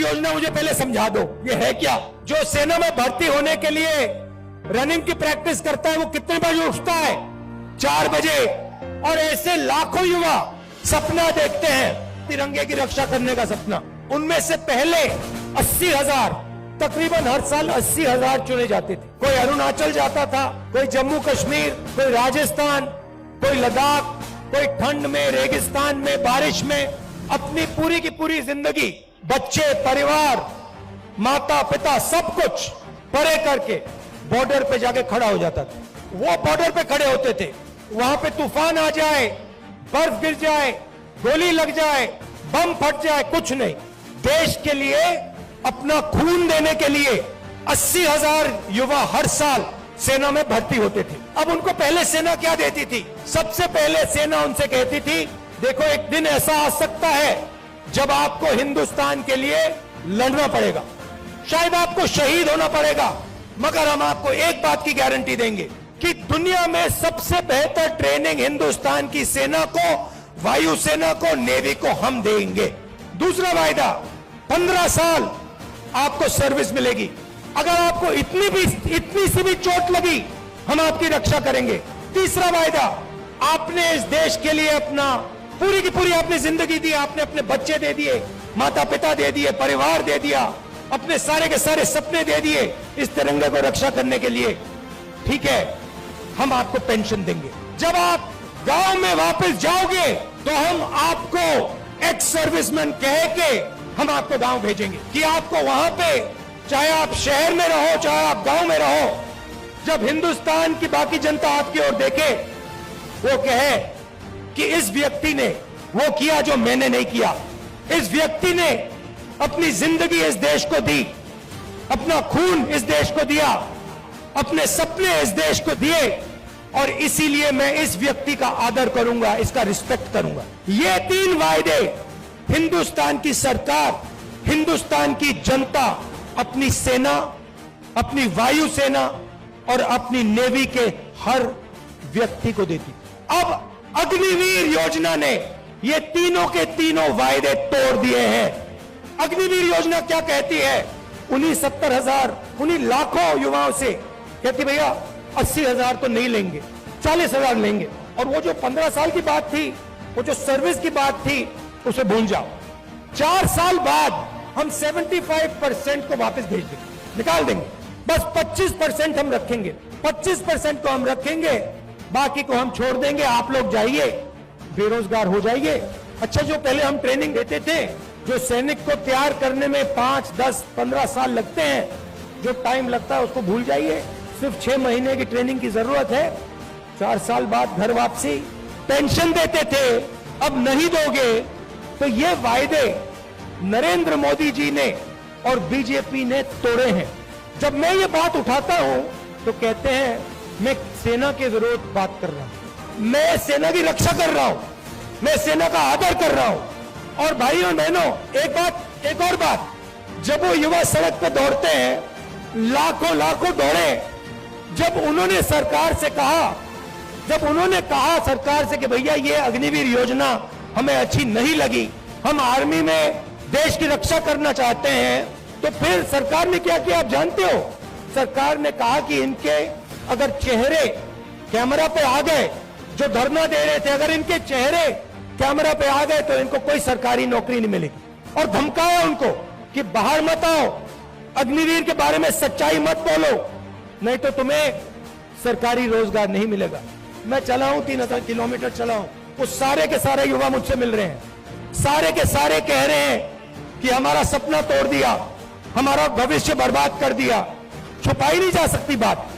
योजना मुझे पहले समझा दो, ये है क्या? जो सेना में भर्ती होने के लिए रनिंग की प्रैक्टिस करता है वो कितने बजे उठता है? 4 बजे। और ऐसे लाखों युवा सपना देखते हैं तिरंगे की रक्षा करने का सपना। उनमें से पहले 80,000, तकरीबन हर साल 80,000 चुने जाते थे। कोई अरुणाचल जाता था, कोई जम्मू कश्मीर, कोई राजस्थान, कोई लद्दाख, कोई ठंड में, रेगिस्तान में, बारिश में अपनी पूरी की पूरी जिंदगी बच्चे, परिवार, माता पिता सब कुछ परे करके बॉर्डर पे जाके खड़ा हो जाता था। वो बॉर्डर पे खड़े होते थे, वहां पे तूफान आ जाए, बर्फ गिर जाए, गोली लग जाए, बम फट जाए, कुछ नहीं, देश के लिए अपना खून देने के लिए 80,000 युवा हर साल सेना में भर्ती होते थे। अब उनको पहले सेना क्या देती थी? सबसे पहले सेना उनसे कहती थी, देखो एक दिन ऐसा आ सकता है जब आपको हिंदुस्तान के लिए लड़ना पड़ेगा, शायद आपको शहीद होना पड़ेगा, मगर हम आपको एक बात की गारंटी देंगे कि दुनिया में सबसे बेहतर ट्रेनिंग हिंदुस्तान की सेना को, वायुसेना को, नेवी को हम देंगे। दूसरा वायदा, 15 साल आपको सर्विस मिलेगी। अगर आपको इतनी सी भी चोट लगी, हम आपकी रक्षा करेंगे। तीसरा वायदा, आपने इस देश के लिए अपना पूरी की पूरी आपने जिंदगी दी, आपने अपने बच्चे दे दिए, माता पिता दे दिए, परिवार दे दिया, अपने सारे के सारे सपने दे दिए इस तिरंगे को रक्षा करने के लिए। ठीक है, हम आपको पेंशन देंगे। जब आप गांव में वापस जाओगे तो हम आपको एक्स सर्विसमैन कह के हम आपको गांव भेजेंगे कि आपको वहां पे, चाहे आप शहर में रहो, चाहे आप गांव में रहो, जब हिंदुस्तान की बाकी जनता आपकी ओर देखे, वो कहे कि इस व्यक्ति ने वो किया जो मैंने नहीं किया, इस व्यक्ति ने अपनी जिंदगी इस देश को दी, अपना खून इस देश को दिया, अपने सपने इस देश को दिए, और इसीलिए मैं इस व्यक्ति का आदर करूंगा, इसका रिस्पेक्ट करूंगा। ये 3 वायदे हिंदुस्तान की सरकार, हिंदुस्तान की जनता अपनी सेना, अपनी वायुसेना और अपनी नेवी के हर व्यक्ति को देती। अब अग्निवीर योजना ने ये तीनों के तीनों वायदे तोड़ दिए हैं। अग्निवीर योजना क्या कहती है? उन्हीं 70,000, उन्हीं लाखों युवाओं से कहती भैया 80,000 तो नहीं लेंगे, 40,000 लेंगे, और वो जो 15 साल की बात थी, वो जो सर्विस की बात थी, उसे भूल जाओ। 4 साल बाद हम 75% को वापस भेज देंगे, निकाल देंगे, बस 25% हम रखेंगे, 25% को हम रखेंगे, बाकी को हम छोड़ देंगे। आप लोग जाइए, बेरोजगार हो जाइए। अच्छा, जो पहले हम ट्रेनिंग देते थे, जो सैनिक को तैयार करने में 5, 10, 15 साल लगते हैं, जो टाइम लगता है उसको भूल जाइए। सिर्फ 6 महीने की ट्रेनिंग की जरूरत है। 4 साल बाद घर वापसी। पेंशन देते थे, अब नहीं दोगे। तो ये वायदे नरेंद्र मोदी जी ने और बीजेपी ने तोड़े हैं। जब मैं ये बात उठाता हूं तो कहते हैं मैं सेना के विरोध बात कर रहा हूं, मैं सेना की रक्षा कर रहा हूं, मैं सेना का आदर कर रहा हूं। और भाइयों और बहनों, एक और बात, जब वो युवा सड़क पे दौड़ते हैं, लाखों दौड़े, जब उन्होंने सरकार से कहा सरकार से कि भैया ये अग्निवीर योजना हमें अच्छी नहीं लगी, हम आर्मी में देश की रक्षा करना चाहते हैं, तो फिर सरकार ने क्या किया आप जानते हो? सरकार ने कहा कि इनके अगर चेहरे कैमरा पे आ गए, जो धरना दे रहे थे, अगर इनके चेहरे कैमरा पे आ गए तो इनको कोई सरकारी नौकरी नहीं मिलेगी। और धमकाया उनको कि बाहर मत आओ, अग्निवीर के बारे में सच्चाई मत बोलो, नहीं तो तुम्हें सरकारी रोजगार नहीं मिलेगा। मैं चला हूं, 3,000 किलोमीटर चला हूं, वो सारे के सारे युवा मुझसे मिल रहे हैं, सारे के सारे कह रहे हैं कि हमारा सपना तोड़ दिया, हमारा भविष्य बर्बाद कर दिया। छुपाई नहीं जा सकती बात।